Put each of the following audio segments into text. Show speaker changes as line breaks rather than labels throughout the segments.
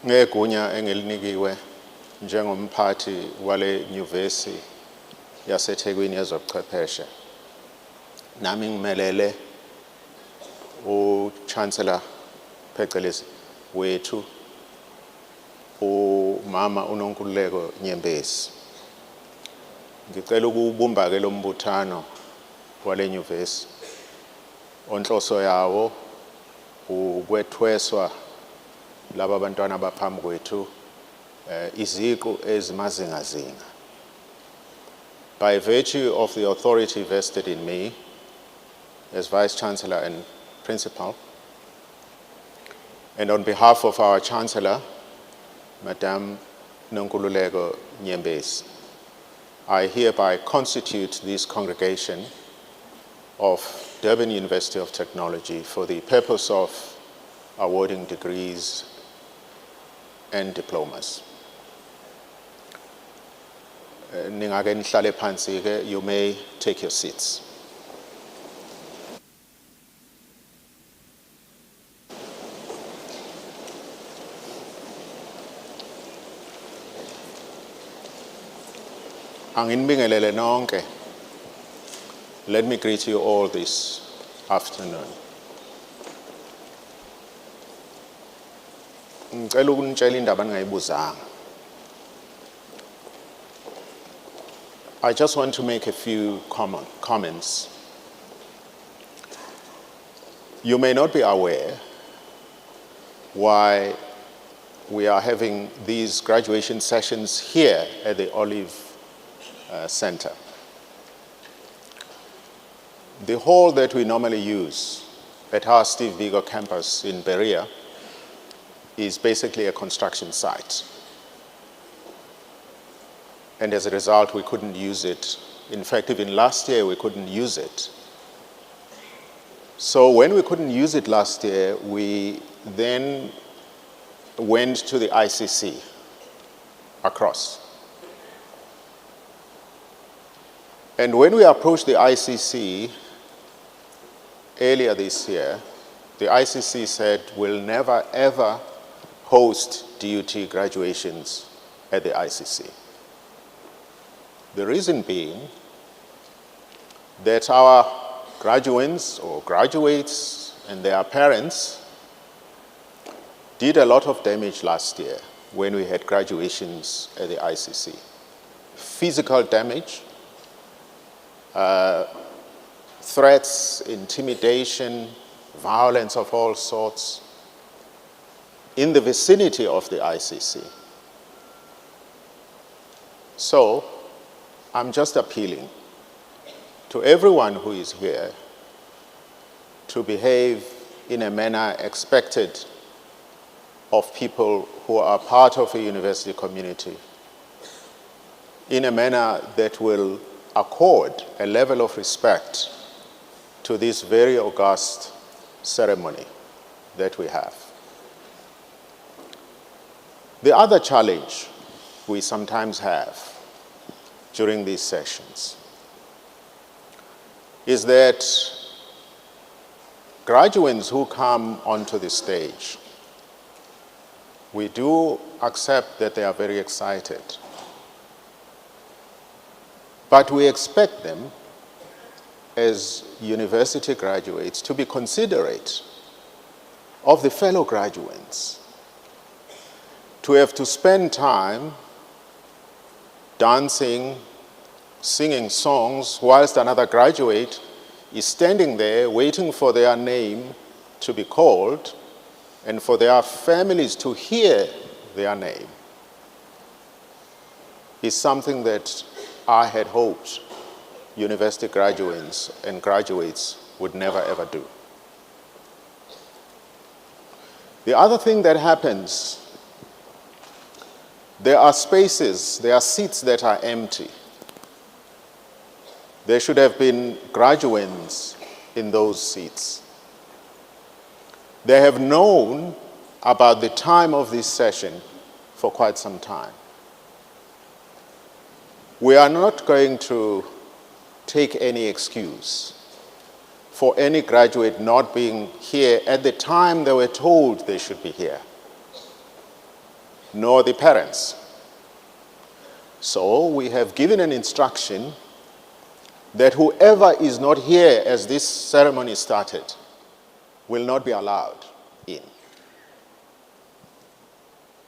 ngegunya engilinikiwe njengomphathi wale nyuvesi yaseThekwini yezobuchwepheshe, nami ngimelele uchancellor phecelezi wethu umama uNonkululeko Nyembezi. Ngicela ukubumba ke lo mbuthano wale nyuvesi onhloso yawo ukwethweswa laba abantwana abaphambi kwethu iziqu ezimazingazinga. By virtue of the authority vested in me as Vice Chancellor and Principal, and on behalf of our Chancellor, Madame Nonkululeko Nyembezi, I hereby constitute this congregation of Durban University of Technology for the purpose of awarding degrees and diplomas. Ningake nihlale phansi ke, you may take your seats. Anginibingelele nonke. Let me greet you all this afternoon. Ngicela ukunitshela indaba ningayibuzanga. I just want to make a few comments. You may not be aware why we are having these graduation sessions here at the Olive Center. The hall that we normally use at our Steve Biko campus in Berea is basically a construction site. And as a result, we couldn't use it. In fact, even last year, we couldn't use it. So when we couldn't use it last year, we then went to the ICC across. And when we approached the ICC earlier this year, the ICC said we'll never ever host DUT graduations at the ICC. The reason being that our graduates or graduates and their parents did a lot of damage last year when we had graduations at the ICC. Physical damage, threats, intimidation, violence of all sorts in the vicinity of the ICC. So, I'm just appealing to everyone who is here to behave in a manner expected of people who are part of a university community, in a manner that will accord a level of respect to this very august ceremony that we have. The other challenge we sometimes have during these sessions is that graduates who come onto the stage, we do accept that they are very excited, but we expect them as university graduates to be considerate of the fellow graduates, to have to spend time dancing, singing songs, whilst another graduate is standing there waiting for their name to be called and for their families to hear their name, is something that I had hoped university graduates and graduates would never ever do. The other thing that happens, there are spaces, there are seats that are empty. There should have been graduates in those seats. They have known about the time of this session for quite some time. We are not going to take any excuse for any graduate not being here at the time they were told they should be here. nor the parents. So we have given an instruction that whoever is not here as this ceremony started will not be allowed in.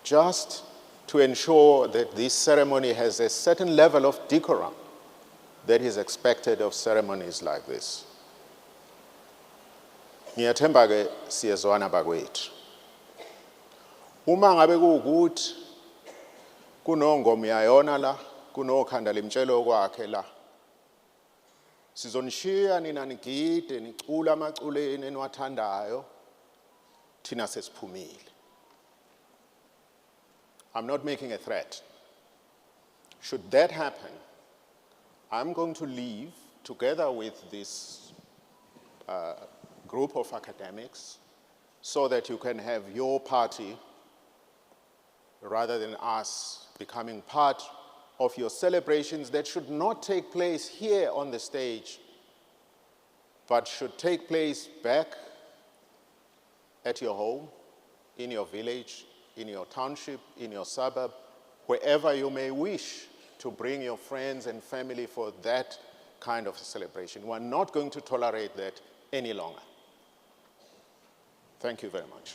Just to ensure that this ceremony has a certain level of decorum that is expected of ceremonies like this. Ngiyathemba ke siyezwana bakwethu. Uma ngabe kuwukuthi kunongoma yayona la, kunokhanda lemtshelo kwakhe la, sizonishiya nina nigide nicula amaculeni eniwathandayo, thina sesiphumile. I'm not making a threat. Should that happen, I'm going to leave together with this group of academics so that you can have your party rather than us becoming part of your celebrations that should not take place here on the stage, but should take place back at your home, in your village, in your township, in your suburb, wherever you may wish to bring your friends and family for that kind of celebration. We're not going to tolerate that any longer. Thank you very much.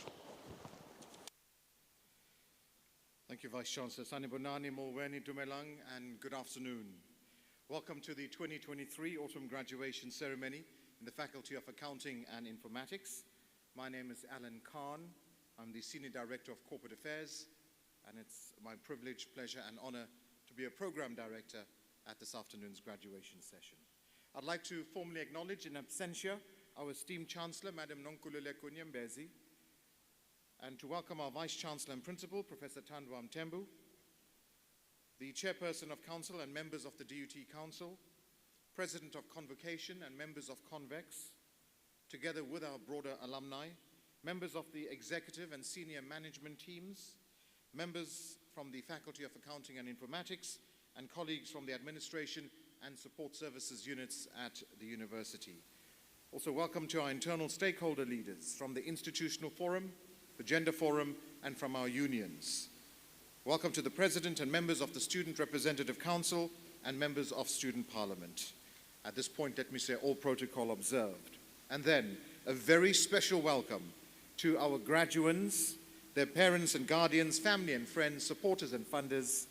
Thank you, Vice-Chancellor Sanibonani Molweni Dumelang, and good afternoon. Welcome to the 2023 Autumn Graduation Ceremony in the Faculty of Accounting and Informatics. My name is Alan Khan. I'm the Senior Director of Corporate Affairs, and it's my privilege, pleasure, and honor to be a Program Director at this afternoon's graduation session. I'd like to formally acknowledge in absentia our esteemed Chancellor, Madam Nonkululeko Kunyembezi, and to welcome our Vice-Chancellor and Principal, Professor Tandwa Mtembu, the Chairperson of Council and members of the DUT Council, President of Convocation and members of Convex, together with our broader alumni, members of the executive and senior management teams, members from the Faculty of Accounting and Informatics, and colleagues from the administration and support services units at the university. Also welcome to our internal stakeholder leaders from the Institutional Forum, the Gender Forum, and from our unions. Welcome to the President and members of the Student Representative Council and members of Student Parliament. At this point, let me say all protocol observed. And then, a very special welcome to our graduands, their parents and guardians, family and friends, supporters and funders,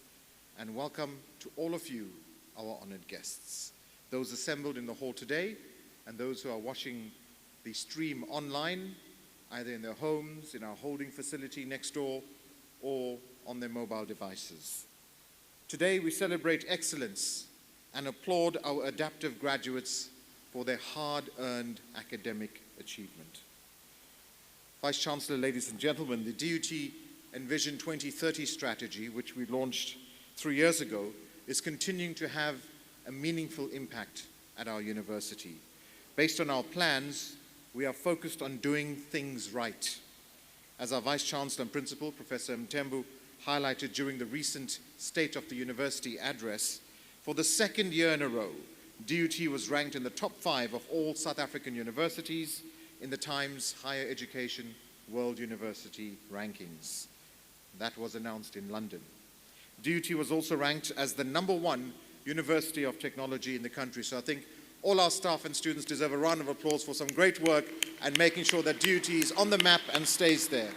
and welcome to all of you, our honored guests. Those assembled in the hall today, and those who are watching the stream online, either in their homes, in our holding facility next door, or on their mobile devices. Today we celebrate excellence and applaud our adaptive graduates for their hard-earned academic achievement. Vice-Chancellor, ladies and gentlemen, the DUT Envision 2030 strategy, which we launched 3 years ago, is continuing to have a meaningful impact at our university. Based on our plans, we are focused on doing things right. As our Vice-Chancellor and Principal, Professor Mtembu, highlighted during the recent State of the University address, for the second year in a row, DUT was ranked in the top 5 of all South African universities in the Times Higher Education World University Rankings. That was announced in London. DUT was also ranked as the #1 University of Technology in the country. So I think all our staff and students deserve a round of applause for some great work and making sure that DUT is on the map and stays there.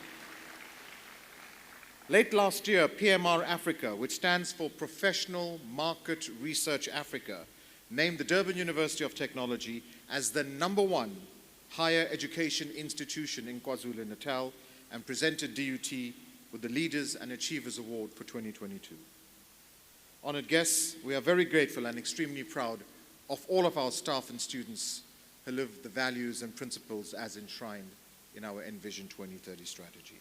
Late last year, PMR Africa, which stands for Professional Market Research Africa, named the Durban University of Technology as the #1 higher education institution in KwaZulu-Natal and presented DUT with the Leaders and Achievers Award for 2022. Honored guests, we are very grateful and extremely proud of all of our staff and students who live the values and principles as enshrined in our Envision 2030 strategy.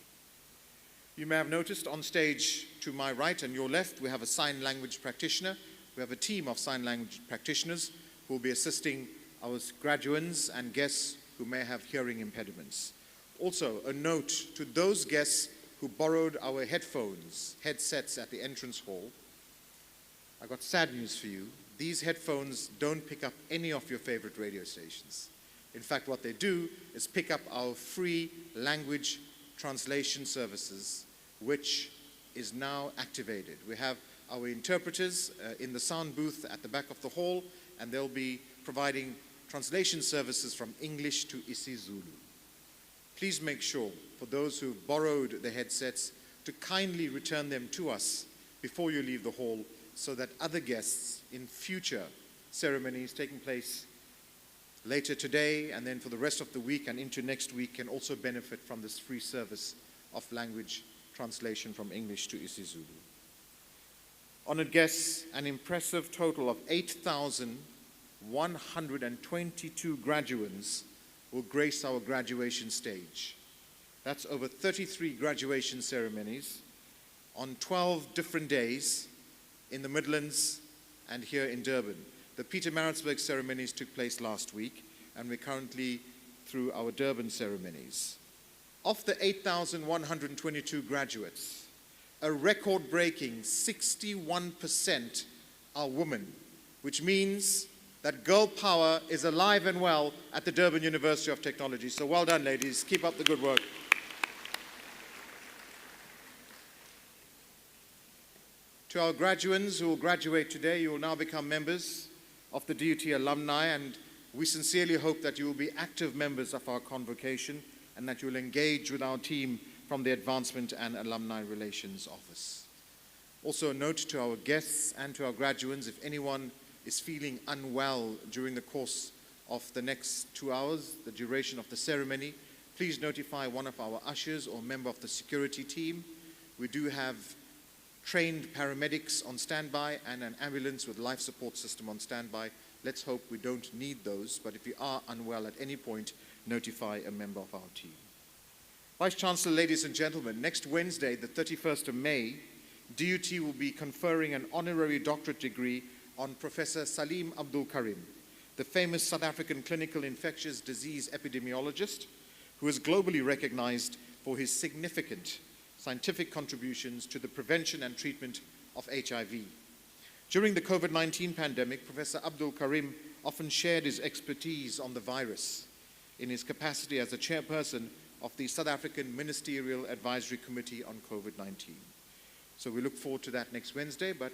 You may have noticed on stage to my right and your left, we have a sign language practitioner. We have a team of sign language practitioners who will be assisting our graduands and guests who may have hearing impediments. Also, a note to those guests who borrowed our headsets at the entrance hall. I got sad news for you. These headphones don't pick up any of your favorite radio stations. In fact, what they do is pick up our free language translation services, which is now activated. We have our interpreters in the sound booth at the back of the hall, and they'll be providing translation services from English to isiZulu. Please make sure, for those who've borrowed the headsets, to kindly return them to us before you leave the hall, so that other guests in future ceremonies taking place later today and then for the rest of the week and into next week can also benefit from this free service of language translation from English to isiZulu. Honored guests, an impressive total of 8,122 graduands will grace our graduation stage. That's over 33 graduation ceremonies on 12 different days in the Midlands and here in Durban. The Pietermaritzburg ceremonies took place last week, and we're currently through our Durban ceremonies. Of the 8,122 graduates, a record-breaking 61% are women, which means that girl power is alive and well at the Durban University of Technology. So well done, ladies. Keep up the good work. To our graduands who will graduate today, you will now become members of the DUT alumni, and we sincerely hope that you will be active members of our convocation and that you will engage with our team from the Advancement and Alumni Relations Office. Also a note to our guests and to our graduands, if anyone is feeling unwell during the course of the next 2 hours, the duration of the ceremony, please notify one of our ushers or member of the security team. We do have trained paramedics on standby and an ambulance with life support system on standby. Let's hope we don't need those, but if you are unwell at any point, notify a member of our team. Vice-Chancellor, ladies and gentlemen, next Wednesday, the 31st of May, DUT will be conferring an honorary doctorate degree on Professor Salim Abdul Karim, the famous South African clinical infectious disease epidemiologist who is globally recognized for his significant scientific contributions to the prevention and treatment of HIV. During the COVID-19 pandemic, Professor Abdul Karim often shared his expertise on the virus in his capacity as the chairperson of the South African Ministerial Advisory Committee on COVID-19. So we look forward to that next Wednesday, but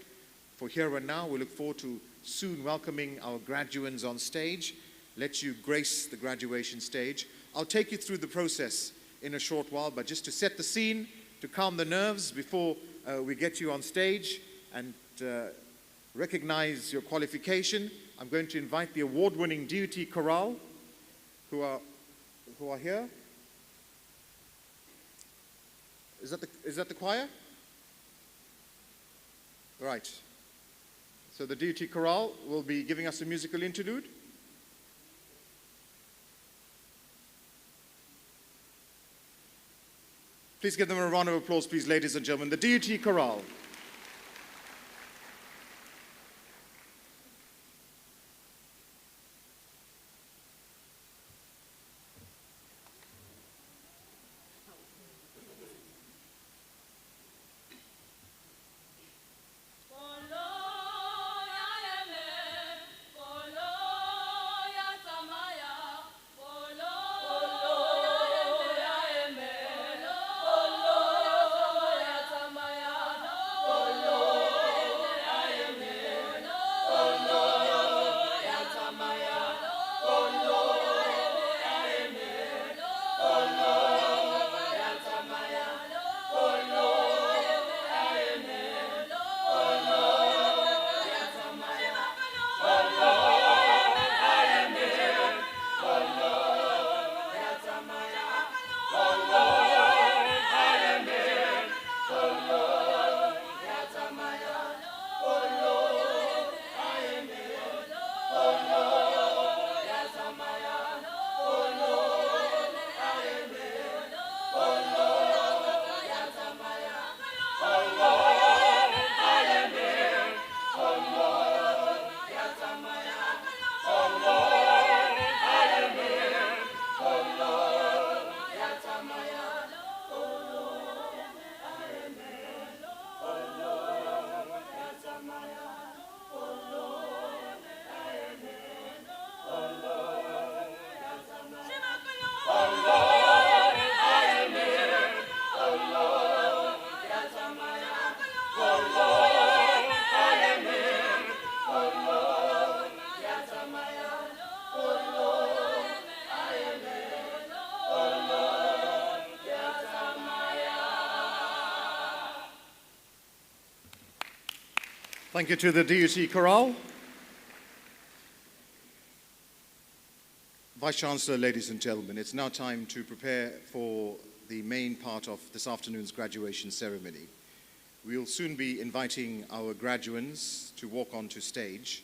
for here and now, we look forward to soon welcoming our graduands on stage, let you grace the graduation stage. I'll take you through the process in a short while, but just to set the scene, to calm the nerves before we get you on stage and recognize your qualification, I'm going to invite the award-winning DUT chorale who are here. Is that the choir? Right. So the DUT chorale will be giving us a musical interlude. Please give them a round of applause, please, ladies and gentlemen. The DUT chorale. Thank you to the DUT Chorale. Vice-Chancellor, ladies and gentlemen, it's now time to prepare for the main part of this afternoon's graduation ceremony. We'll soon be inviting our graduands to walk onto stage.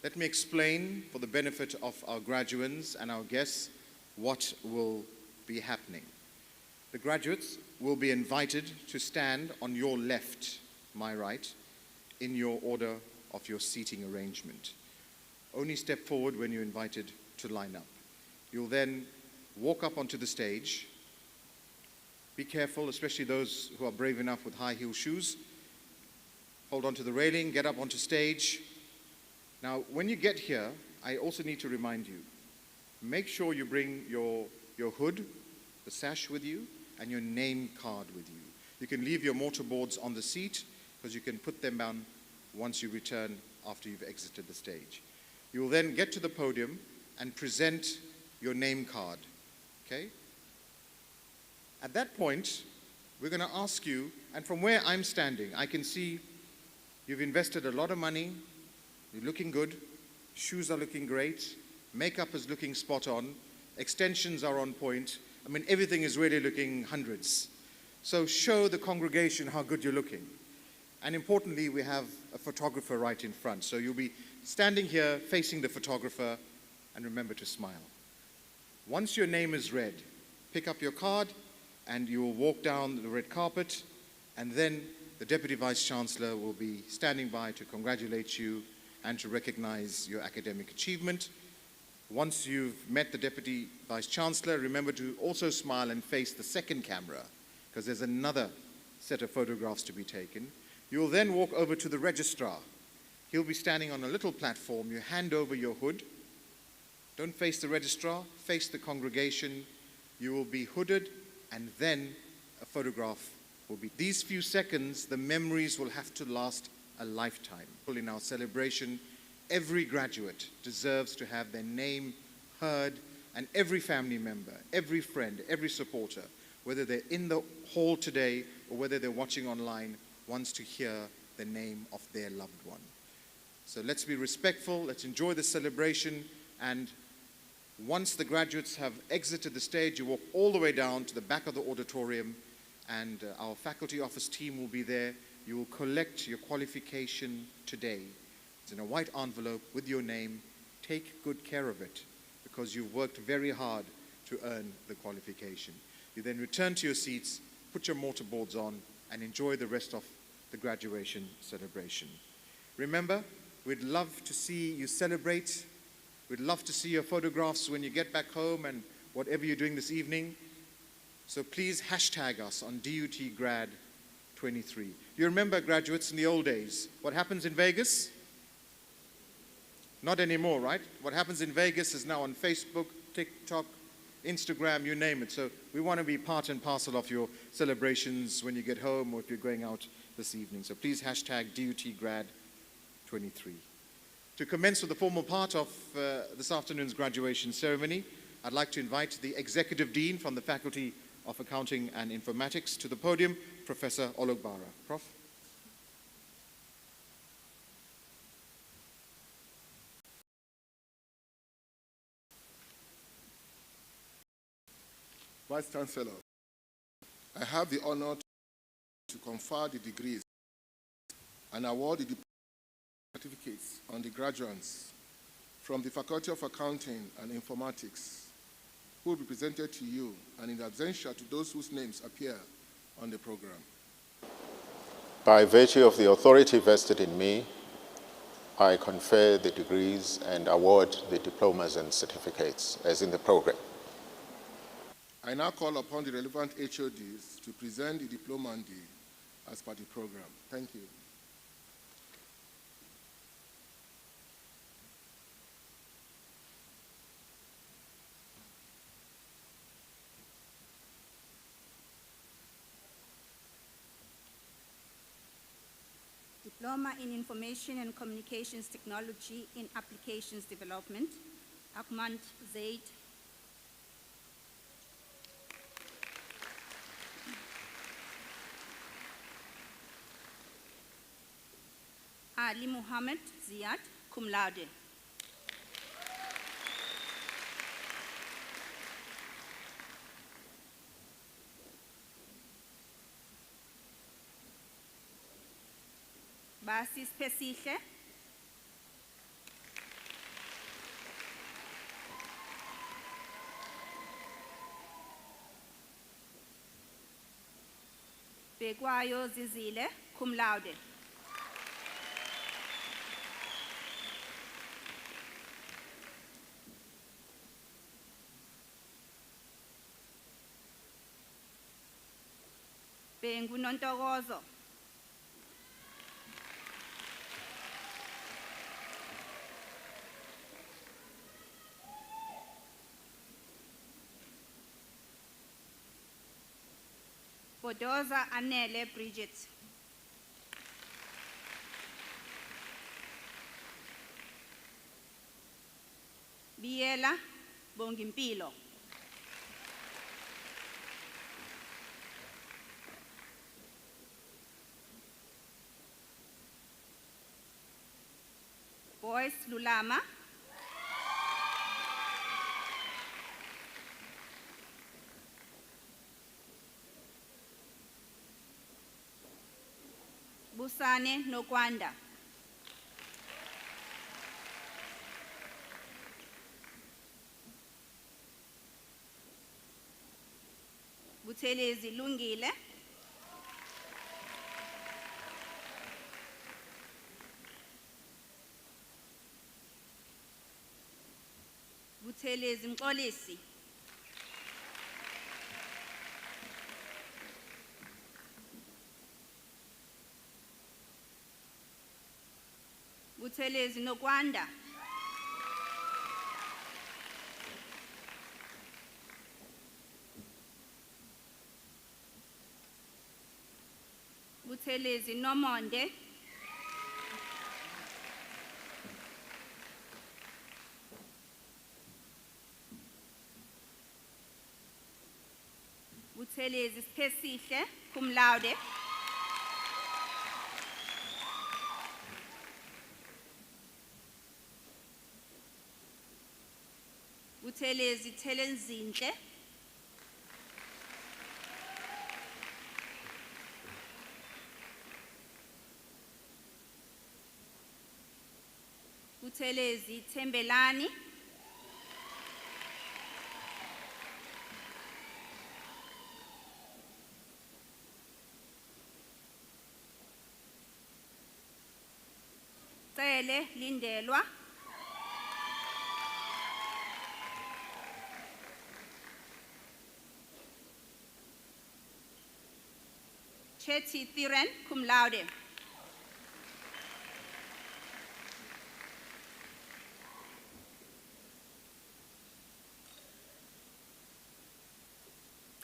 Let me explain, for the benefit of our graduands and our guests, what will be happening. The graduates will be invited to stand on your left, my right, in your order of your seating arrangement. Only step forward when you're invited to line up. You'll then walk up onto the stage. Be careful, especially those who are brave enough with high heel shoes. Hold onto the railing, get up onto stage. Now, when you get here, I also need to remind you, make sure you bring your hood, the sash with you, and your name card with you. You can leave your mortarboards on the seat, because you can put them down once you return after you've exited the stage. You will then get to the podium and present your name card, okay? At that point, we're going to ask you, and from where I'm standing, I can see you've invested a lot of money, you're looking good, shoes are looking great, makeup is looking spot on, extensions are on point. I mean, everything is really looking hundreds. So show the congregation how good you're looking. And importantly, we have a photographer right in front. So you'll be standing here facing the photographer, and remember to smile. Once your name is read, pick up your card and you will walk down the red carpet, and then the Deputy Vice-Chancellor will be standing by to congratulate you and to recognize your academic achievement. Once you've met the Deputy Vice-Chancellor, remember to also smile and face the second camera, because there's another set of photographs to be taken. You will then walk over to the registrar. He'll be standing on a little platform. You hand over your hood. Don't face the registrar, face the congregation. You will be hooded, and then a photograph will be. These few seconds, the memories will have to last a lifetime. In our celebration, every graduate deserves to have their name heard, and every family member, every friend, every supporter, whether they're in the hall today or whether they're watching online, wants to hear the name of their loved one. So let's be respectful, let's enjoy the celebration, and once the graduates have exited the stage, you walk all the way down to the back of the auditorium, and our faculty office team will be there. You will collect your qualification today. It's in a white envelope with your name. Take good care of it, because you've worked very hard to earn the qualification. You then return to your seats, put your mortarboards on, and enjoy the rest of the graduation celebration. Remember, we'd love to see you celebrate. We'd love to see your photographs when you get back home and whatever you're doing this evening. So please hashtag us on DUT Grad 23. You remember, graduates, in the old days, what happens in Vegas? Not anymore, right? What happens in Vegas is now on Facebook, TikTok, Instagram, you name it. So we want to be part and parcel of your celebrations when you get home or if you're going out this evening. So please hashtag DUT Grad 23. To commence with the formal part of this afternoon's graduation ceremony, I'd like to invite the Executive Dean from the Faculty of Accounting and Informatics to the podium, Professor Ologbara. Prof.
Vice Chancellor, I have the honor to confer the degrees and award the certificates on the graduates from the Faculty of Accounting and Informatics, who will be presented to you and in absentia to those whose names appear on the program.
By virtue of the authority vested in me, I confer the degrees and award the diplomas and certificates as in the program.
I now call upon the relevant HODs to present the diplomandi as per the program. Thank you.
Diploma in Information and Communications Technology in Applications Development, Ahmad Zaid. Ali Muhammad Ziad, cum laude. Basis Pesihle. Begwayo Zizile, cum laude. Bengunontokozo. Bodoza Anele Bridget. Biela Bongimpilo. Boys Lulama. Busane Nokwanda. Buthelezi Lungile. Buthelezi Mxolisi. Buthelezi Nokwanda. Buthelezi Nomonde. Buthelezi Siphesihle, cum laude. Buthelezi Thelenzinhle. Buthelezi Thembelani. Cele Lindelwa. Chetty Thiren, cum laude.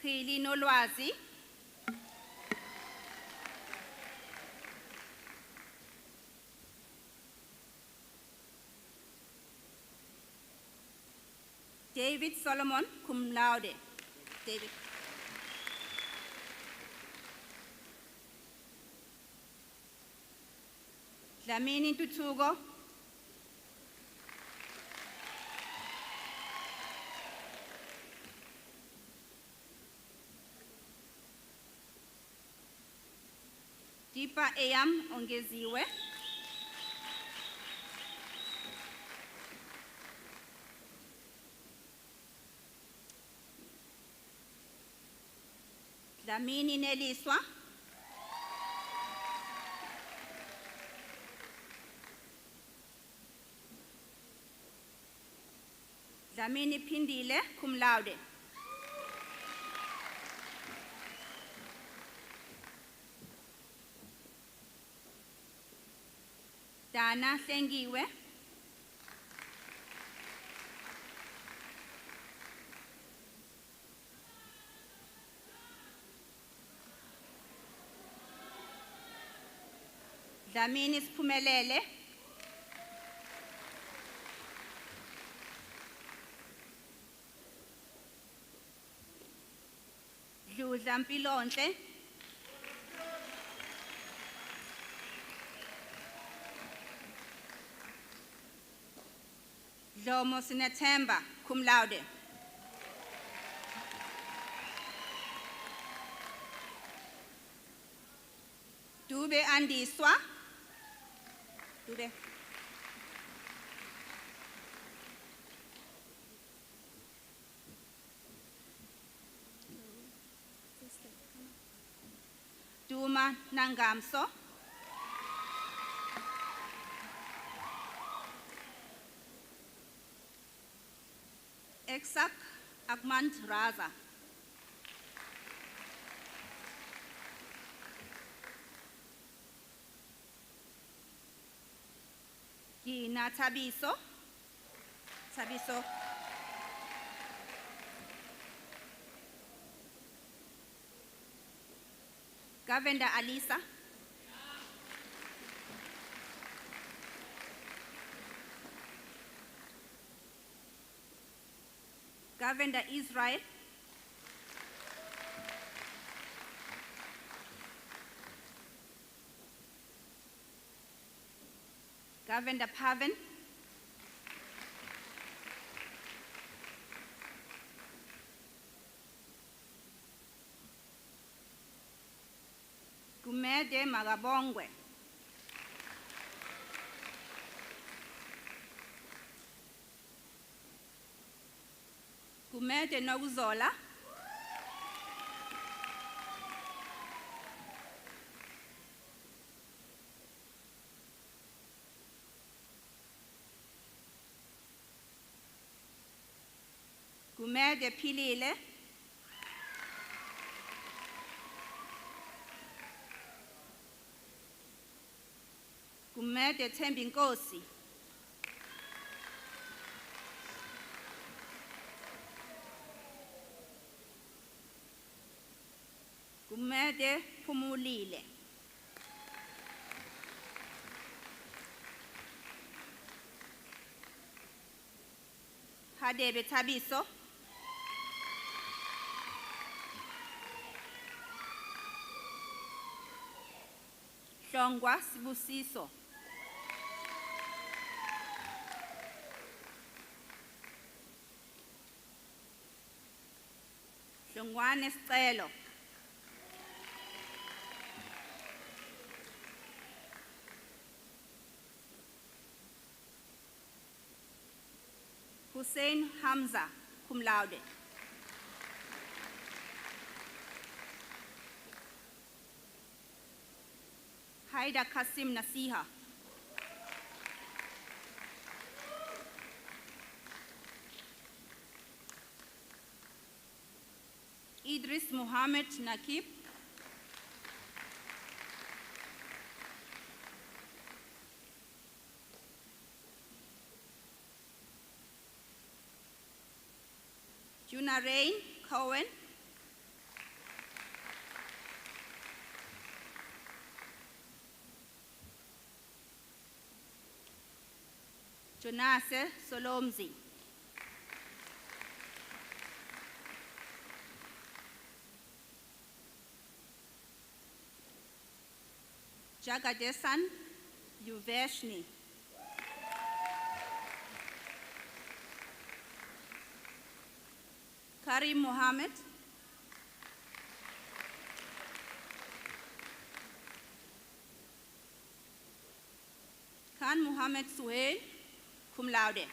Khili Nolwazi. David Solomon, cum laude. David. Dlamini Tutugo. Deepa Eyam Ongeziwe. Dlamini Neliswa. Dlamini Pindile, cum laude. Dana Sengiwe. Dlamini Siphumelele. Dludla Mpilontle. Dlomo Sinethemba, cum laude. Dube Andiswa. Dube. Duma Nangamso. Eksak Akmant Raza. Gina Tabiso. Tabiso. Governor Alisa. Governor Israel. Governor Pavan. Gumede Magabongwe. Gumede Noguzola. Gumede Pilile. Gumede Tembinkosi. Gumede Pumulile. Hadebe Tabiso. Hlongwa Sibusiso. Hlongwane Sicelo. Hussein Hamza, cum laude. Haida Kasim Nasiha. Idris Muhammad Nakib. Juna Rain Cohen. Jonase Solomzi. Jagadesan Yuveshni. Karim Mohammed. Khan Mohammed Suhail, cum laude.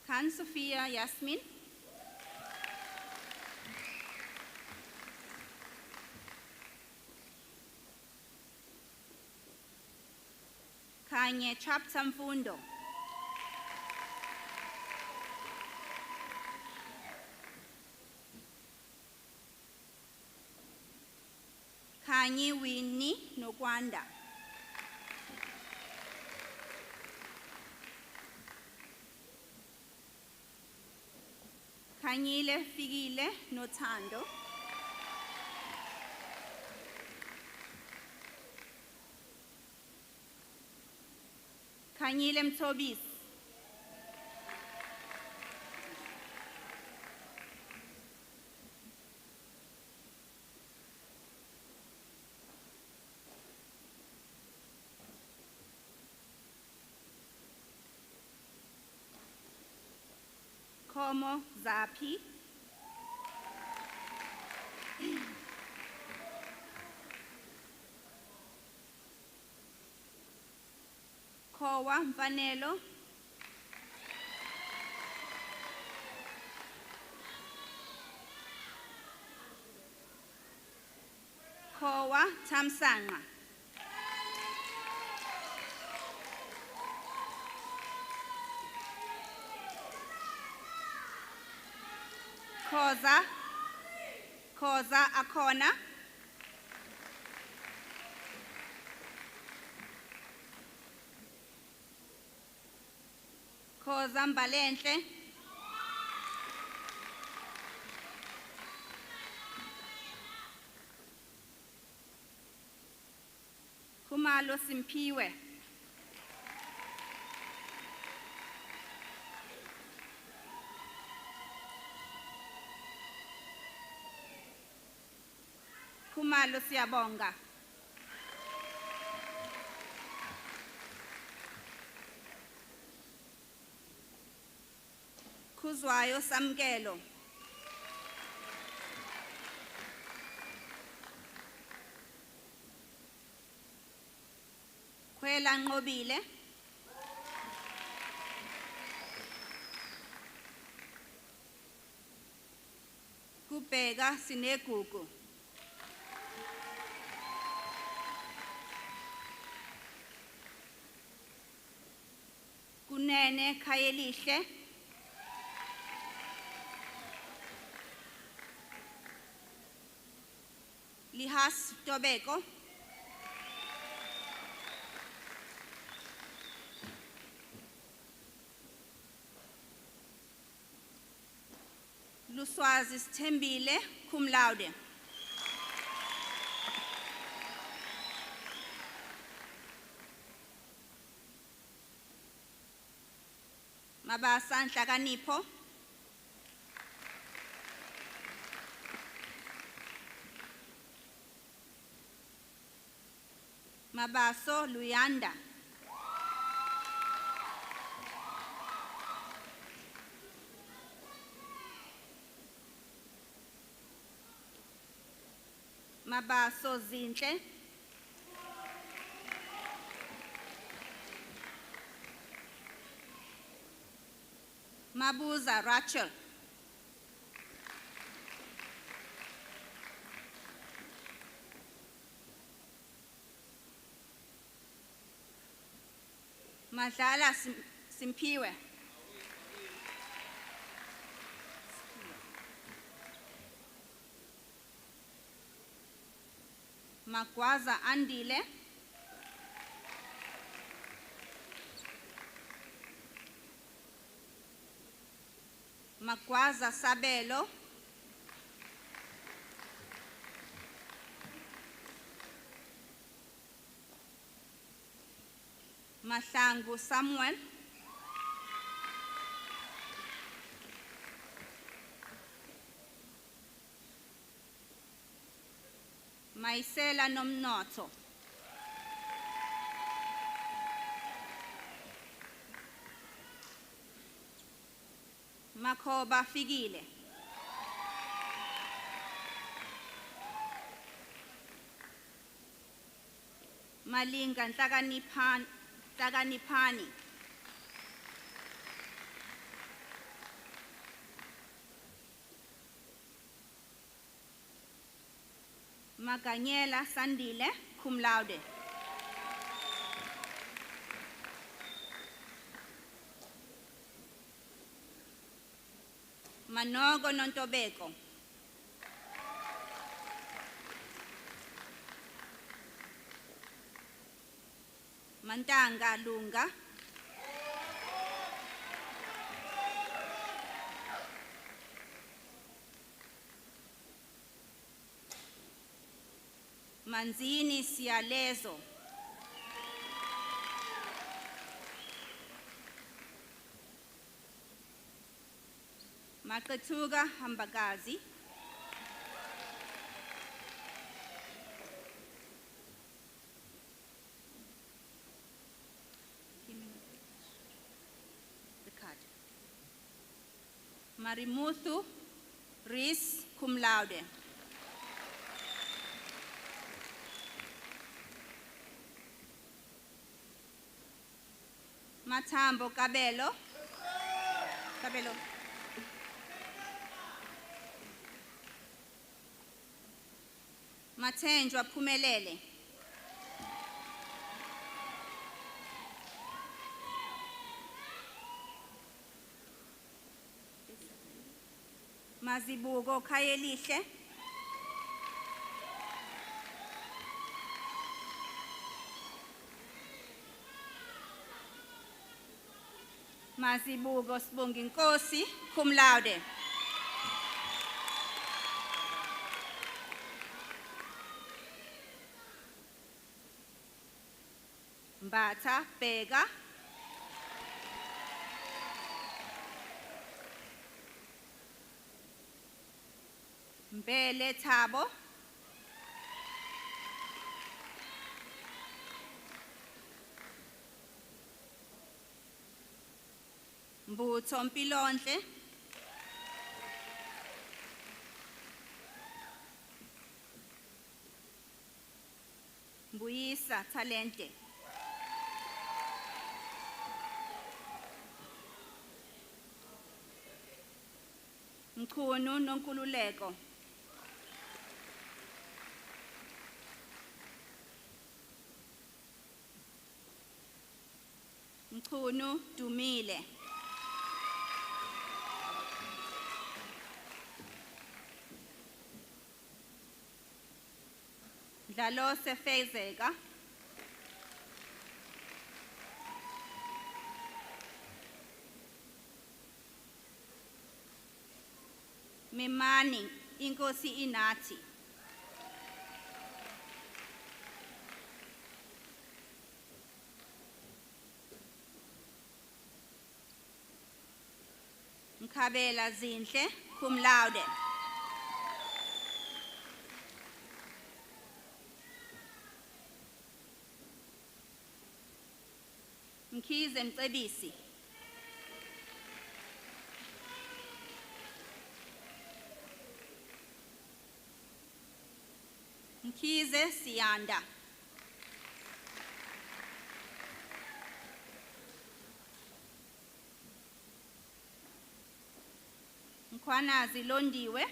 Khan Sophia Yasmin. Kanye Chapsamfundo. Kanye Winnie Nokwanda. Kanyile Figile Notando. Kanyile Mtobis. Nkomo Zaphi, Khowa Mfanelo, Khowa Thamsanqa, Khoza Akhona, Khoza Mbalenhle, Khumalo Simpiwe, Khumalo Siyabonga, Khuzwayo Samkelo, Khwela Nqobile, Kubheka Sinegugu, Kunene Khayelihle, Lihas Tobeko, Luswazi Sithembile, cum laude. Mabasa Nhlakanipho, Mabaso Luyanda, Mabaso Zinhle, Mabuza Rachel, Madlala Simpiwe, Magwaza Andile, Magwaza Sabelo, Mahlangu Samuel, Maisela Nomnotho, Makhoba Figile, Malinga Nhlakaniphani, Maganyela Sandile, cum laude. Manogo Nontobeko, Mantanga Lunga, Manzini Siyalezo, Maqethuka Hambakazi, Marimuthu Rees, cum laude. Matambo Kabelo. Kabelo. Mathenjwa Phumelele. Mazibuko Khayelihle. Mazibuko Sibonginkosi, cum laude. Mbatha Bheka. Mbele Thabo. Mbutho Mpilonhle. Mbuyisa Talente. Mkhunu Nonkululeko. Mkhunu Dumile. Dlalose Fezeka. Mimani Inkosi Inathi. Mkhabela Zinhle, cum laude. Mkhize Mcebisi. Mkhize Siyanda. Mkhwanazi Londiwe.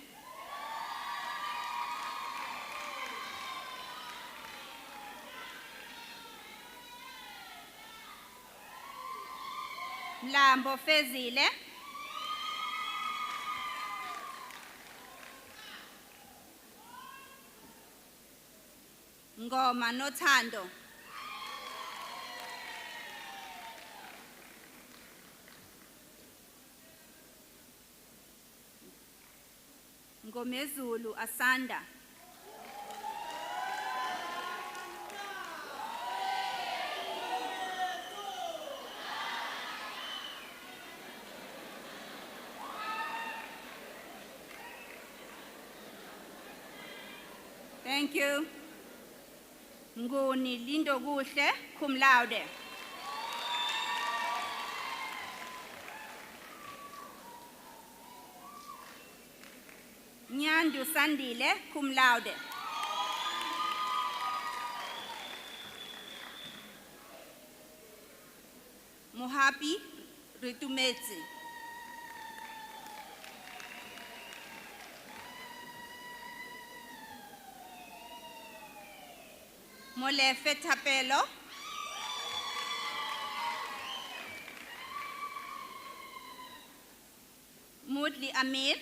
Mlambo Fezile. Ngoma Nothando. Ngomezulu Asanda. Thank you. Nguni Lindo Kuhle, cum laude. Nyandu Sandile, cum laude. Mohapi Ritumezi. Molefe Tapelo. Mudli Amir.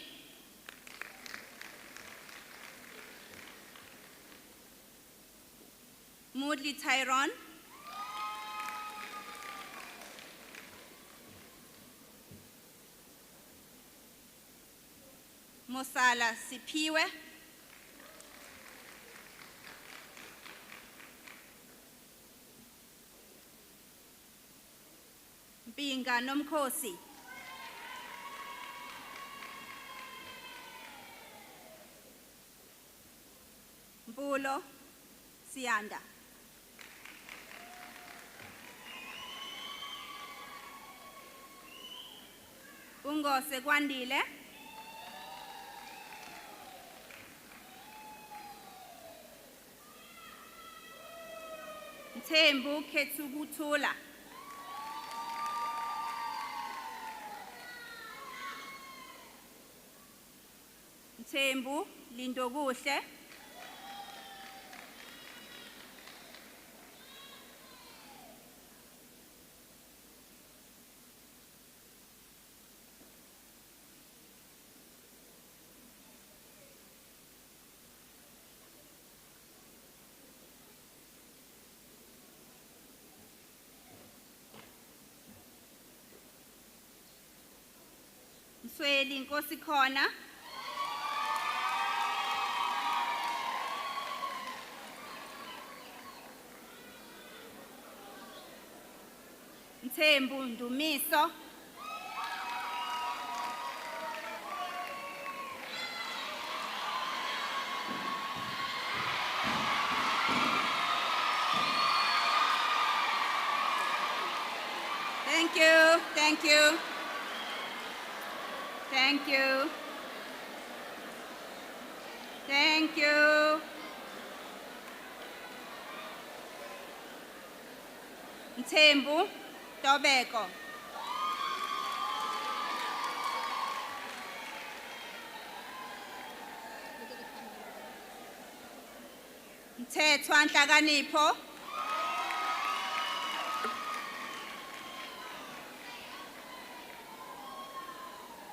Mudli Tyrone. Mosala Sipiwe. Mpinga Nomkhosi. Mpulo Siyanda. Ungose Kwandile. Mthembu Ketsukuthula. Mthembu Lindokuhle. Msweli Nkosikhona. Mthembu Indumiso. Thank you, thank you. Thank you. Thank you. Mthembu Tobeko. Mthethwa Nhlakanipho.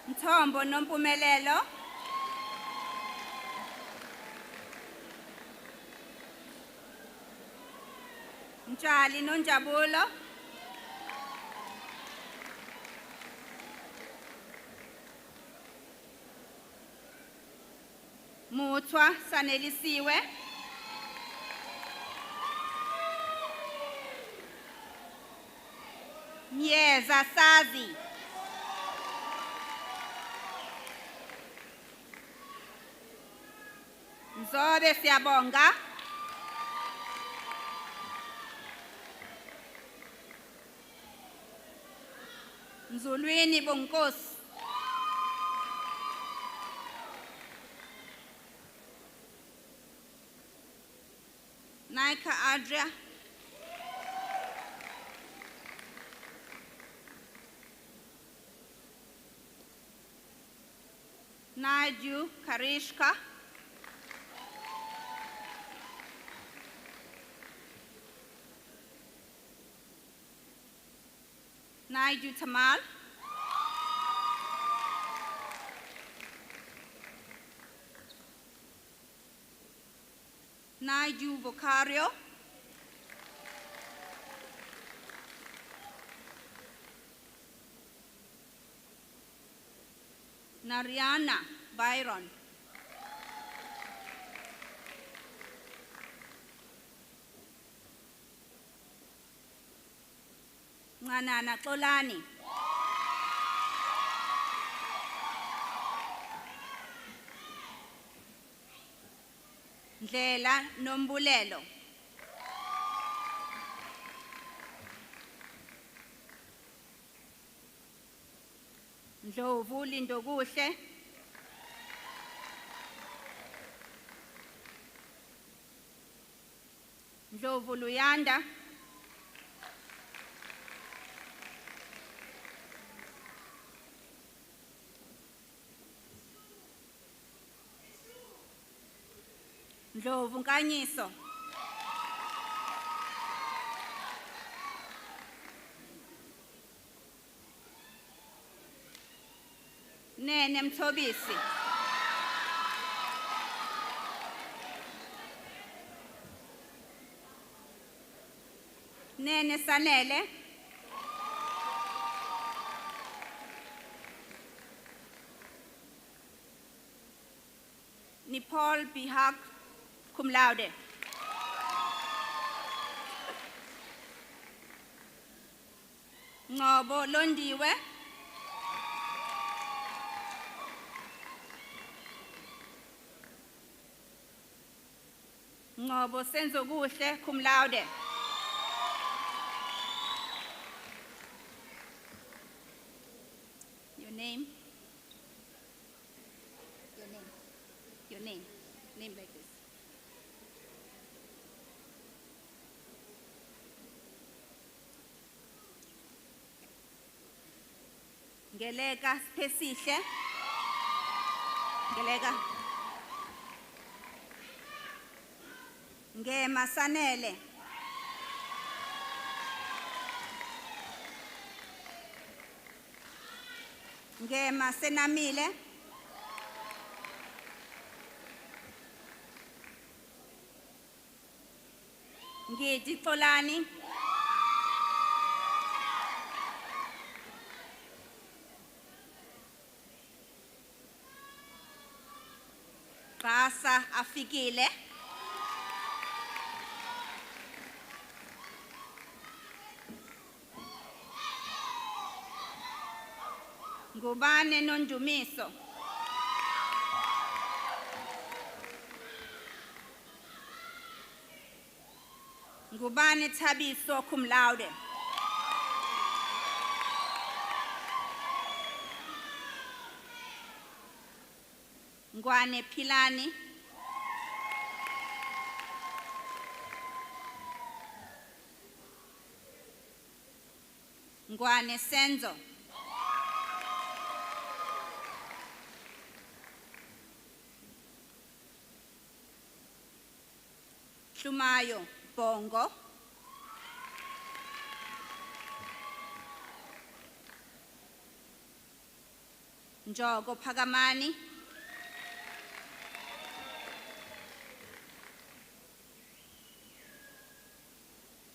Mthombo Nompumelelo. Mtshali Nonjabulo. Muthwa Sanelisiwe. Myeza Sazi. Mzobe Siyabonga. Mzulwini Bonkosi. Naika Adria. Naju Karishka. Naju Tamal. Naju Vocario. Nariana Byron. Nganana Xolani. Ndlela Nombulelo. Ndlovu Lindokuhle. Ndlovu Luyanda. Ndlovu Nkanyiso. Nene Mthobisi. Nene Sanele. Paul Bihak, cum laude. Ngobo Londiwe. Ngobo Senzokuhle, cum laude. Your name? Your name? Your name? Name like this. Ngeleka Spesihle. Ngeleka. Ngema Sanele. Ngema Senamile. Ngidi Xolani. Xasa Afikile. Ngubane Nondumiso. Ngubane Thabiso cum laude. Ngwane Philani. Ngwane Senzo. Shumayo Bongo. Njogo Phakamani.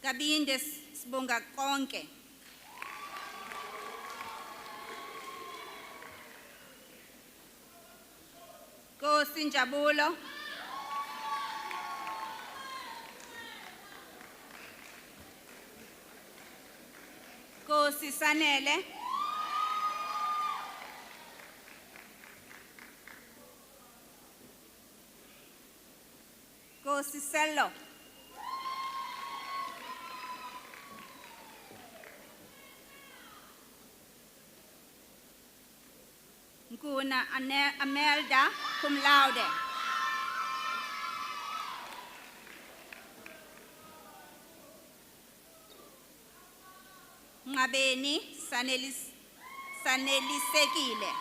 Kabinde Sibonga konke. Nkosi Njabulo. Nkosi Sanele. Nkosi Sello. Nkuna Amelda cum laude. Ngabeni Sanelisekile.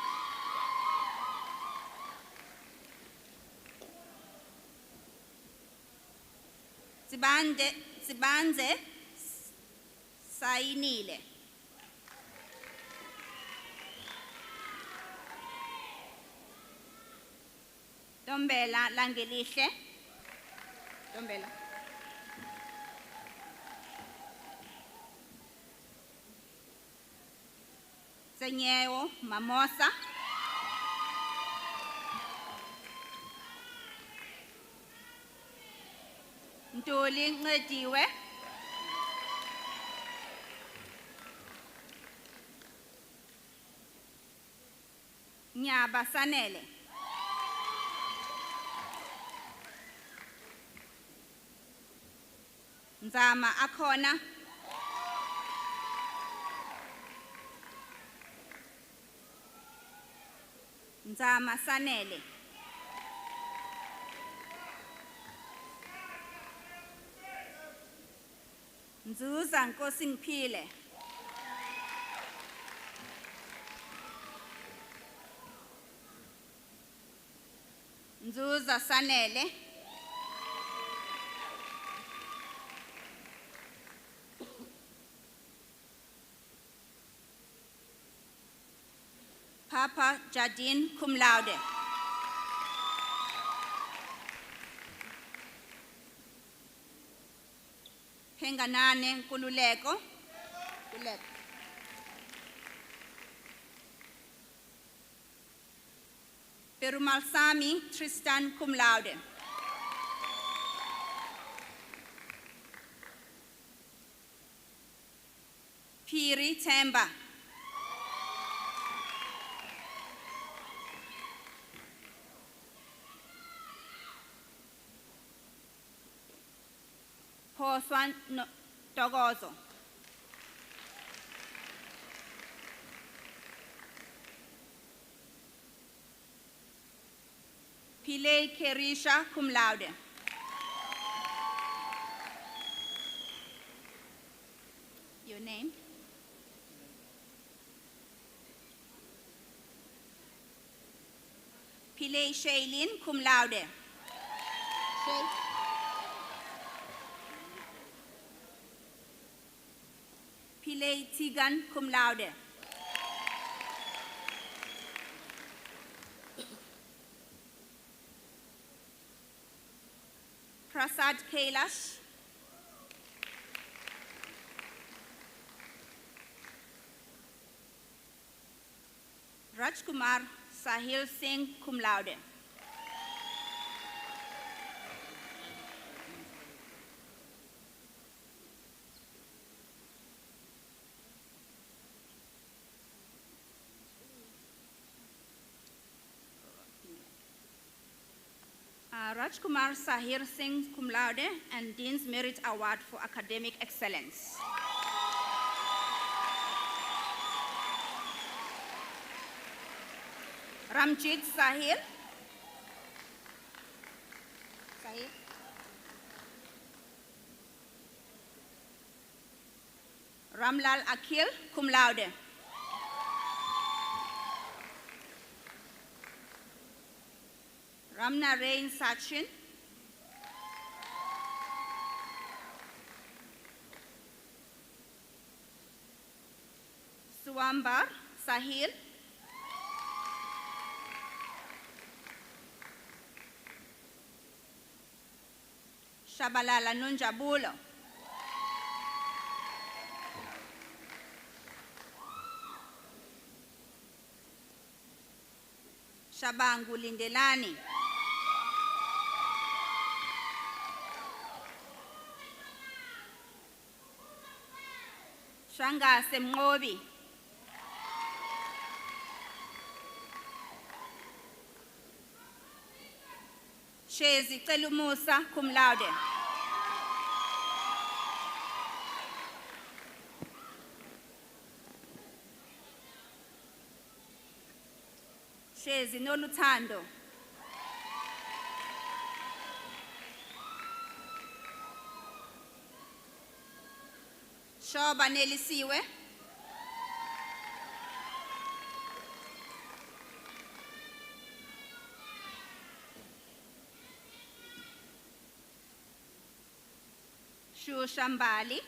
Sibanze Sayinile. Dombela Langelihle. Dombela. Senyewo Mamosa. Ntuli Ncediwe. Nyaba Sanele. Nzama akhona. Nzama Sanele. Nzuza Nkosi Ngiphile. Nzuza Sanele. Papa Jadine cum laude. Penganane Nkululeko. Perumal Sami Tristan cum laude. Piri Temba. Phoswan Togozo. Pile Kerisha cum laude. Your name? Pillay Shailene, cum laude. Pillay Tigan, cum laude. Prasad Kailash. Rajkumar Sahil Singh, cum laude. Rajkumar Sahir Singh, cum laude, and Dean's Merit Award for Academic Excellence. Ramjit Sahil. Ramlal Akhil, cum laude. Ramnarain Sachin. Suambar Sahil. Shabalala Nunjabulo. Shabangu Lindelani. Shangase Mngobi. Shezi Telumusa, cum laude. Shezi Noluthando. Shoba Nelisiwe. Shushambali.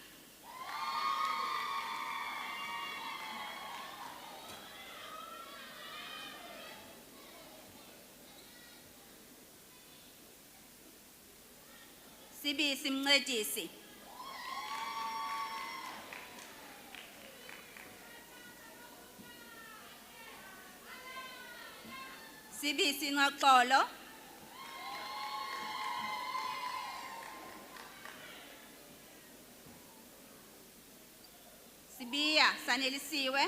Sibisi Mncedisi. Sibisi Ngoxolo. Sibiya Sanelisiwe.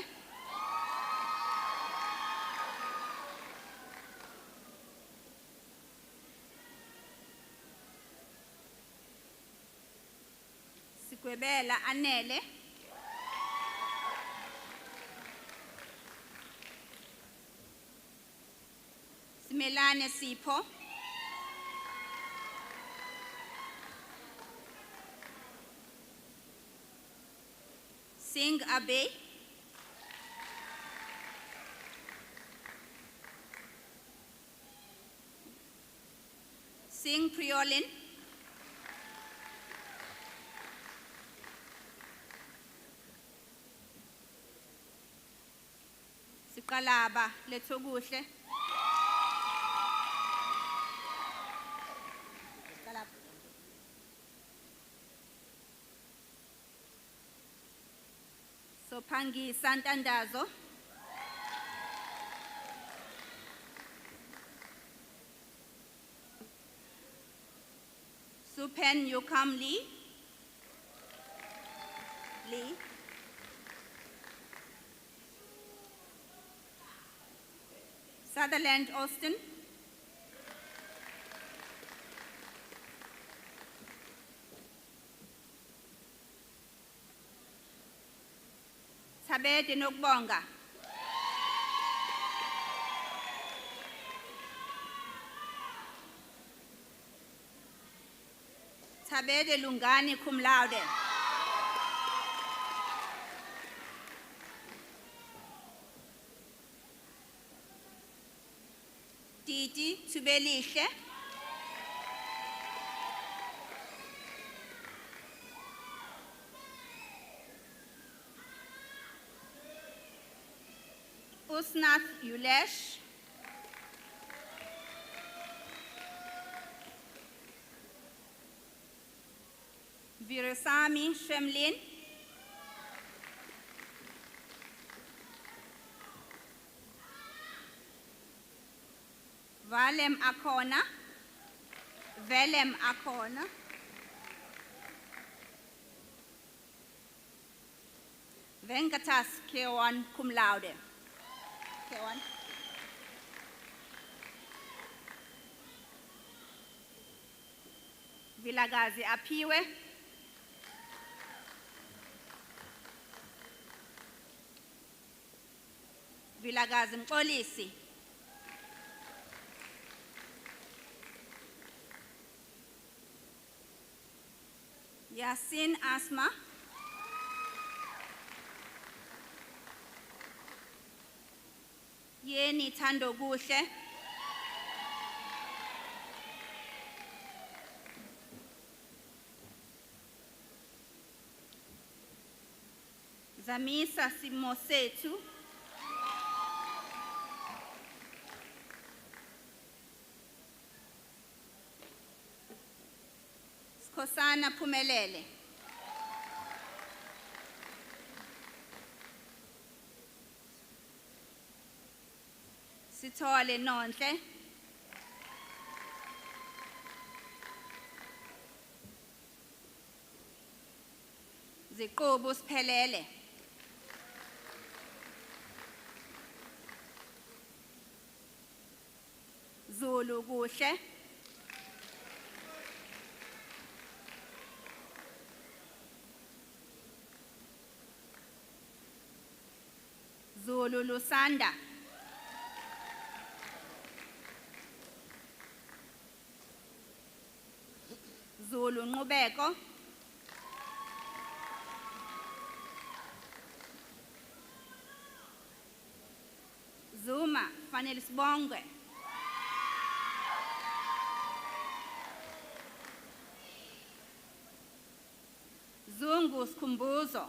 Sikwebela Anele. Simelane Sipho. Singh Abe. Singh Priolin. Sikalaba Lethokuhle. Sophangi Santandazo. Supen Yukam Lee. Sutherland Austin. Thabede Nokubonga. Thabede Lungani, cum laude. DT Gift Tubelihle. Usnath Yulesh. Virasami Shemlin. Velem Akona. Venkatas Kewan cum laude. Kewan. Vilagazi Apiwe. Vilagazi Mpolisi. Yasin Asma. Yeni Tando Gushe. Zamisa Simosetu. Skosana Pumelele. Sithole Nonhle. Ziqubu Siphelele. Zulu Kuhle. Zulu Lusanda. Zulu Nqubeko. Zuma Fanele Sibongwe. Zungu Skhumbuzo.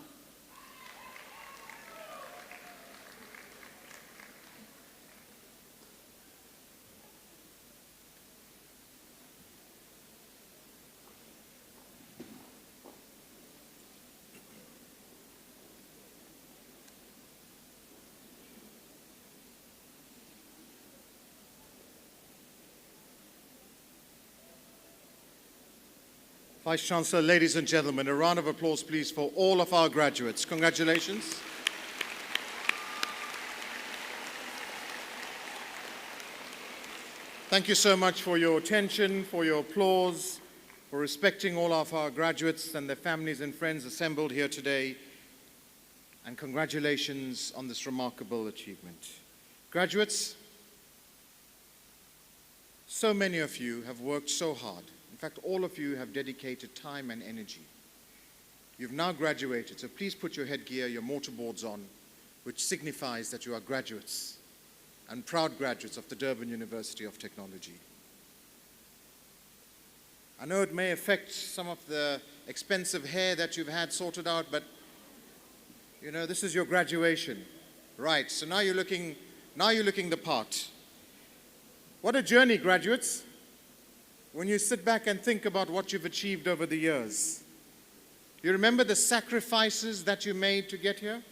Vice-Chancellor, ladies and gentlemen, a round of applause, please, for all of our graduates. Congratulations. Thank you so much for your attention, for your applause, for respecting all of our graduates and their families and friends assembled here today. And congratulations on this remarkable achievement. Graduates, so many of you have worked so hard. In fact, all of you have dedicated time and energy. You've now graduated, so please put your headgear, your mortarboards on, which signifies that you are graduates and proud graduates of the Durban University of Technology. I know it may affect some of the expensive hair that you've had sorted out, but you know, this is your graduation. Right, so now you're looking the part. What a journey, graduates. When you sit back and think about what you've achieved over the years, you remember the sacrifices that you made to get here?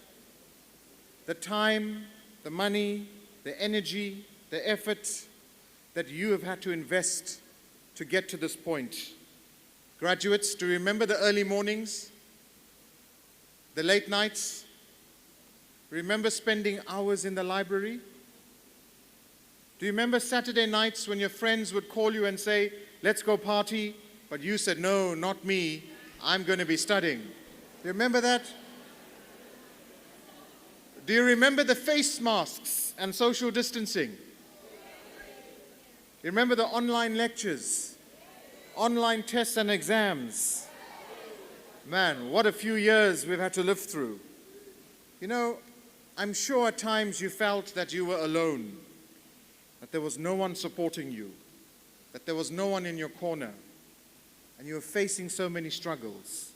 The time, the money, the energy, the effort that you have had to invest to get to this point. Graduates, do you remember the early mornings? The late nights? Remember spending hours in the library? Do you remember Saturday nights when your friends would call you and say, let's go party, but you said, no, not me, I'm going to be studying. Do you remember that? Do you remember the face masks and social distancing? Do you remember the online lectures, online tests and exams? Man, what a few years we've had to live through. You know, I'm sure at times you felt that you were alone. that there was no one supporting you, that there was no one in your corner, and you were facing so many struggles.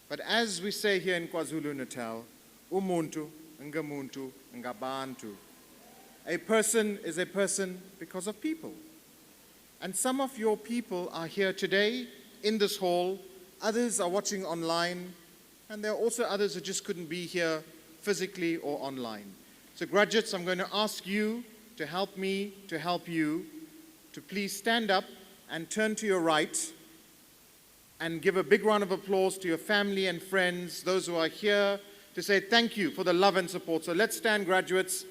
But as we say here in KwaZulu-Natal, umuntu ngamuntu ngabantu. A person is a person because of people. And some of your people are here today in this hall, others are watching online, and there are also others who just couldn't be here physically or online. So graduates, I'm going to ask you to help me, to help you, to please stand up and turn to your right and give a big round of applause to your family and friends, those who are here, to say thank you for the love and support. So let's stand, graduates,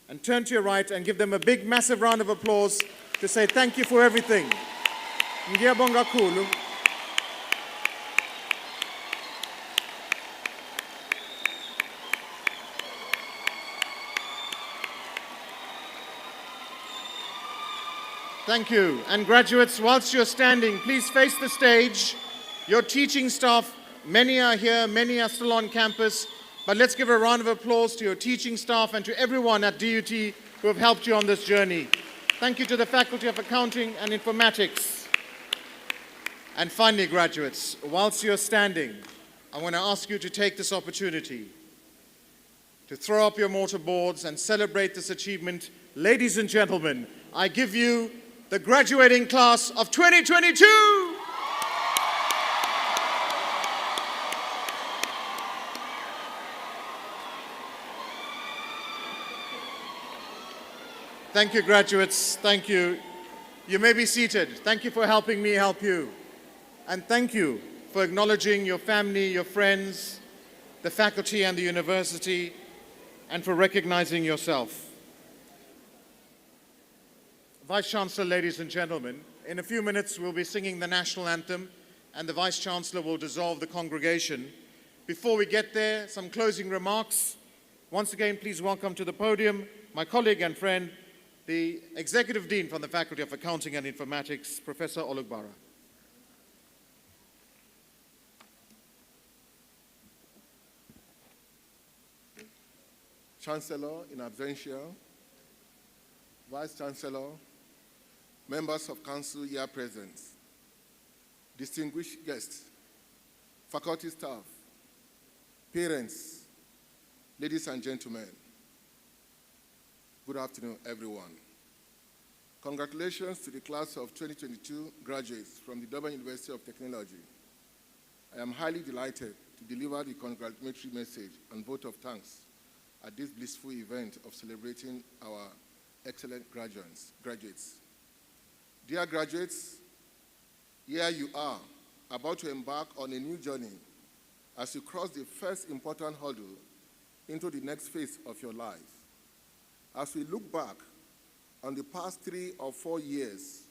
and turn to your right and give them a big, massive round of applause to say thank you for everything. Ngiyabonga kakhulu. Thank you. And graduates, whilst you're standing, please face the stage. Your teaching staff, many are here, many are still on campus, but let's give a round of applause to your teaching staff and to everyone at DUT who have helped you on this journey. Thank you to the Faculty of Accounting and Informatics. And finally, graduates, whilst you're standing, I want to ask you to take this opportunity to throw up your mortarboards and celebrate this achievement. Ladies and gentlemen, I give you the graduating class of 2022. Thank you, graduates. Thank you. You may be seated. Thank you for helping me help you. And thank you for acknowledging your family, your friends, the faculty and the university, and for recognizing yourself. Vice-Chancellor, ladies and gentlemen, in a few minutes we'll be singing the national anthem and the Vice-Chancellor will dissolve the congregation. Before we get there, some closing remarks. Once again, please welcome to the podium my colleague and friend, the Executive Dean from the Faculty of Accounting and Informatics, Professor Olugbara.
Chancellor in absentia, Vice Chancellor, members of Council here present, distinguished guests, faculty staff, parents, ladies and gentlemen, good afternoon, everyone. Congratulations to the class of 2022 graduates from the Durban University of Technology. I am highly delighted to deliver the congratulatory message and vote of thanks at this blissful event of celebrating our excellent graduates. Dear graduates, here you are, about to embark on a new journey as you cross the first important hurdle into the next phase of your life. As we look back on the past 3 or 4 years,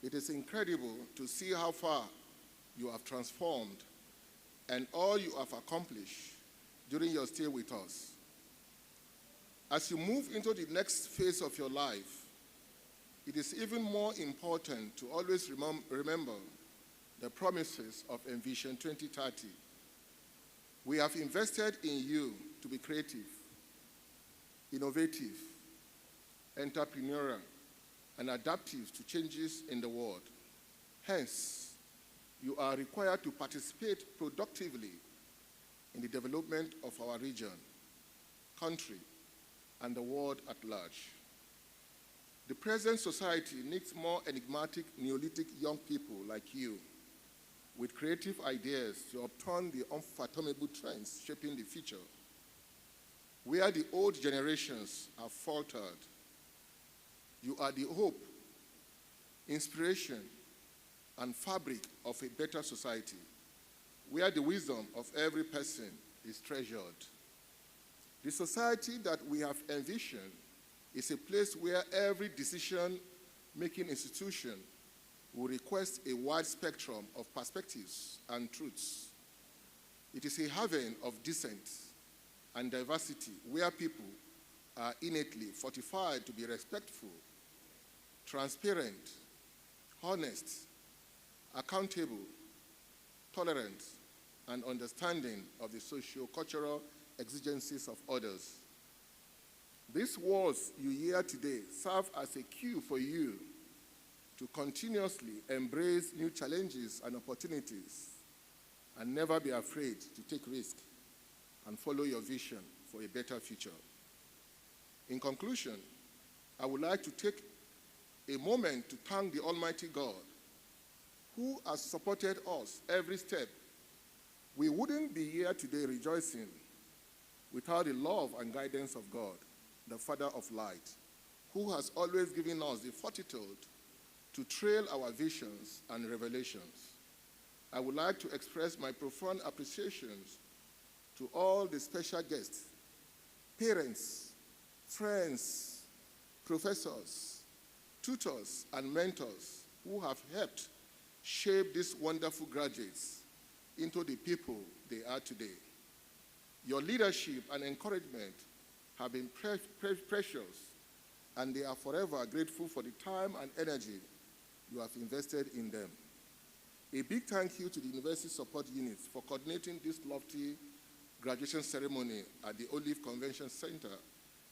it is incredible to see how far you have transformed and all you have accomplished during your stay with us. As you move into the next phase of your life, it is even more important to always remember the promises of Envision 2030. We have invested in you to be creative, innovative, entrepreneurial, and adaptive to changes in the world. Hence, you are required to participate productively in the development of our region, country, and the world at large. The present society needs more enigmatic, Neolithic young people like you with creative ideas to upturn the unfathomable trends shaping the future. Where the old generations have faltered, you are the hope, inspiration, and fabric of a better society, where the wisdom of every person is treasured. The society that we have envisioned is a place where every decision-making institution will request a wide spectrum of perspectives and truths. It is a haven of dissent and diversity where people are innately fortified to be respectful, transparent, honest, accountable, tolerant, and understanding of the socio-cultural exigencies of others. These words you hear today serve as a cue for you to continuously embrace new challenges and opportunities and never be afraid to take risks and follow your vision for a better future. In conclusion, I would like to take a moment to thank the Almighty God who has supported us every step. We wouldn't be here today rejoicing without the love and guidance of God, the Father of light, who has always given us the fortitude to trail our visions and revelations. I would like to express my profound appreciations to all the special guests, parents, friends, professors, tutors, and mentors who have helped shape these wonderful graduates into the people they are today. Your leadership and encouragement have been precious, and they are forever grateful for the time and energy you have invested in them. A big thank you to the University Support Units for coordinating this lofty graduation ceremony at the Olive Convention Center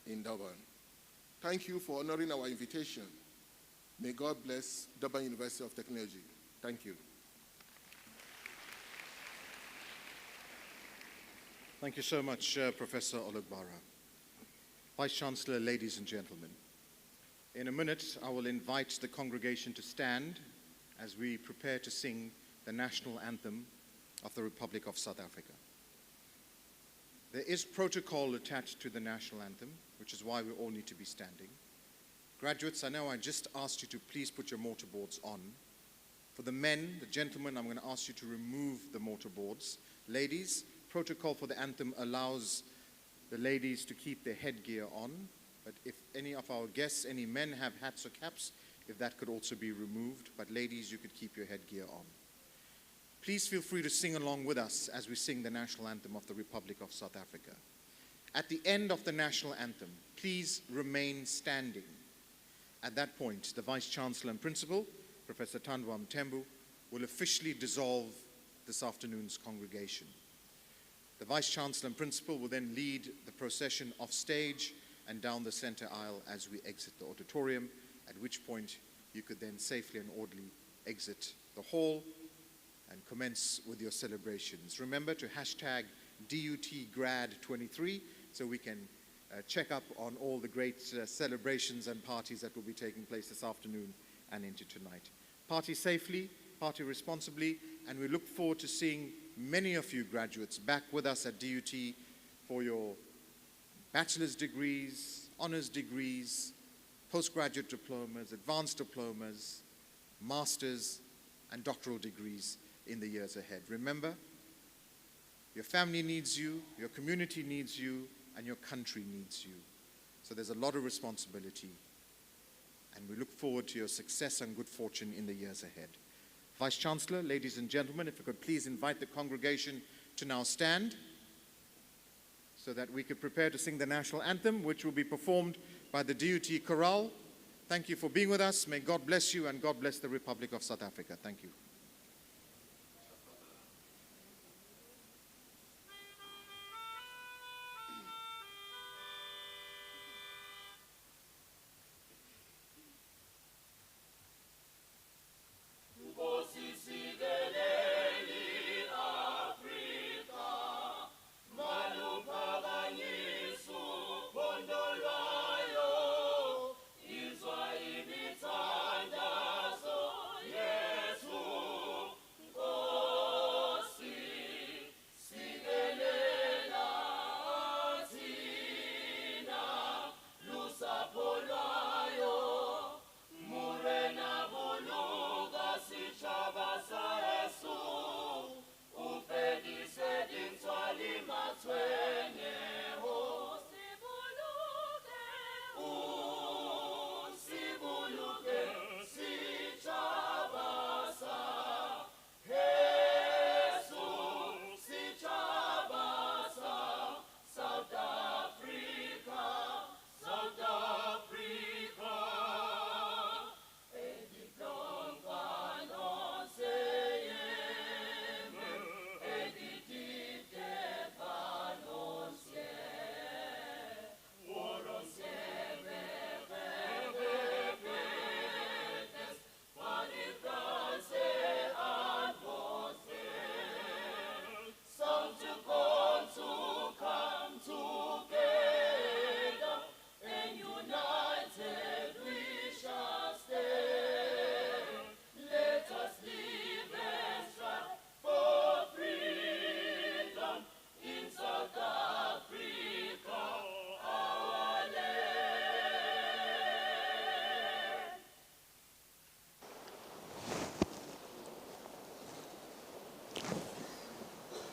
in Durban. Thank you for honoring our invitation. May God bless Durban University of Technology. Thank you.
Thank you so much, Professor Olugbara. Vice-Chancellor, ladies and gentlemen, in a minute, I will invite the congregation to stand as we prepare to sing the national anthem of the Republic of South Africa. There is protocol attached to the national anthem, which is why we all need to be standing. Graduates, I know I just asked you to please put your mortarboards on. For the men, the gentlemen, I'm going to ask you to remove the mortarboards. Ladies, protocol for the anthem allows the ladies to keep their headgear on, but if any of our guests, any men have hats or caps, if that could also be removed, but ladies, you could keep your headgear on. Please feel free to sing along with us as we sing the national anthem of the Republic of South Africa. At the end of the national anthem, please remain standing. At that point, the Vice-Chancellor and Principal, Professor Tandwa Mthembu, will officially dissolve this afternoon's congregation. The Vice-Chancellor and Principal will then lead the procession off stage and down the center aisle as we exit the auditorium, at which point you could then safely and orderly exit the hall and commence with your celebrations. Remember to hashtag DUTGrad23 so we can check up on all the great celebrations and parties that will be taking place this afternoon and into tonight. Party safely, party responsibly, and we look forward to seeing many of you graduates back with us at DUT for your bachelor's degrees, honors degrees, postgraduate diplomas, advanced diplomas, masters, and doctoral degrees in the years ahead. Remember, your family needs you, your community needs you, and your country needs you. So there's a lot of responsibility, and we look forward to your success and good fortune in the years ahead. Vice-Chancellor, ladies and gentlemen, if you could please invite the congregation to now stand so that we could prepare to sing the national anthem, which will be performed by the DUT Chorale. Thank you for being with us. May God bless you, and God bless the Republic of South Africa. Thank you.
Yes,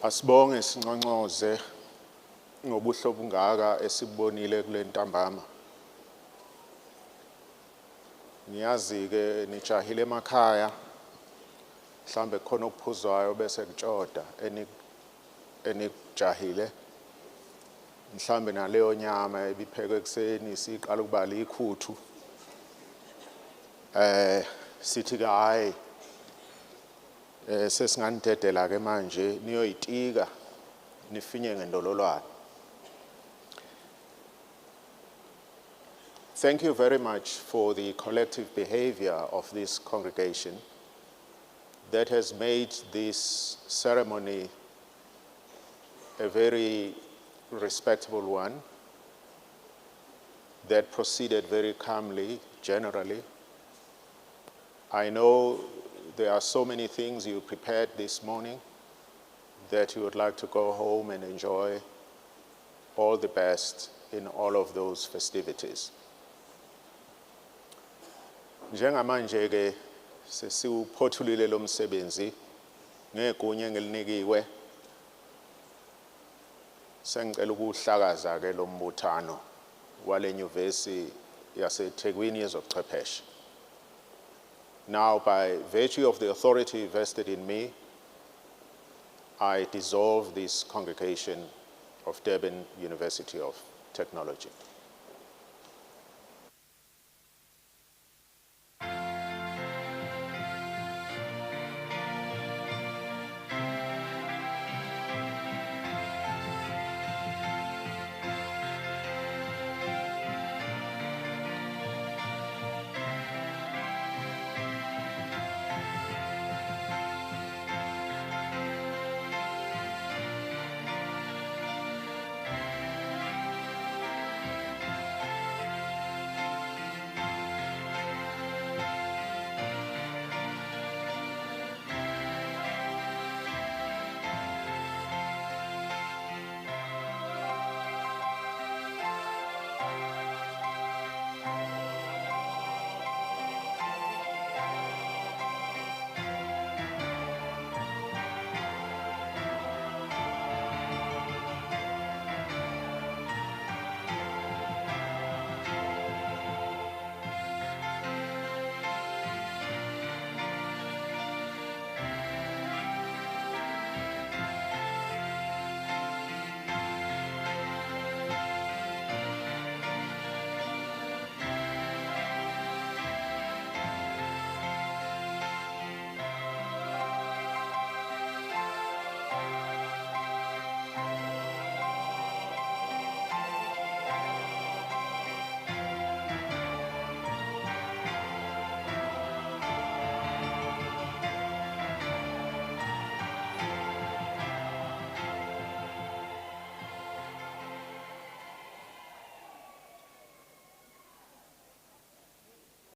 Asibonge sinqonqoze ngobuhlobo ngaka esibonile kule ntambama. Niyazi ke nijahile emakhaya mhlambe khona okuphuzwayo bese kutshoda enikujahile mhlambe naleyo nyama ebiphekwe ekseni siqala ukubala ikhuthu sithi ke hayi sesinganidedela ke manje niyoyitika nifinye ngendololwane. Thank you very much for the collective behavior of this congregation that has made this ceremony a very respectable one that proceeded very calmly, generally. I know there are so many things you prepared this morning that you would like to go home and enjoy. All the best in all of those festivities. Njengamanje ke sesiwuphothulile lo msebenzi ngegunya engilinikiwe sengicela ukuhlakaza ke lo mbuthano wale nyuvesi yaseThekwini yezobuchwepheshe. Now, by virtue of the authority vested in me, I dissolve this congregation of Durban University of Technology.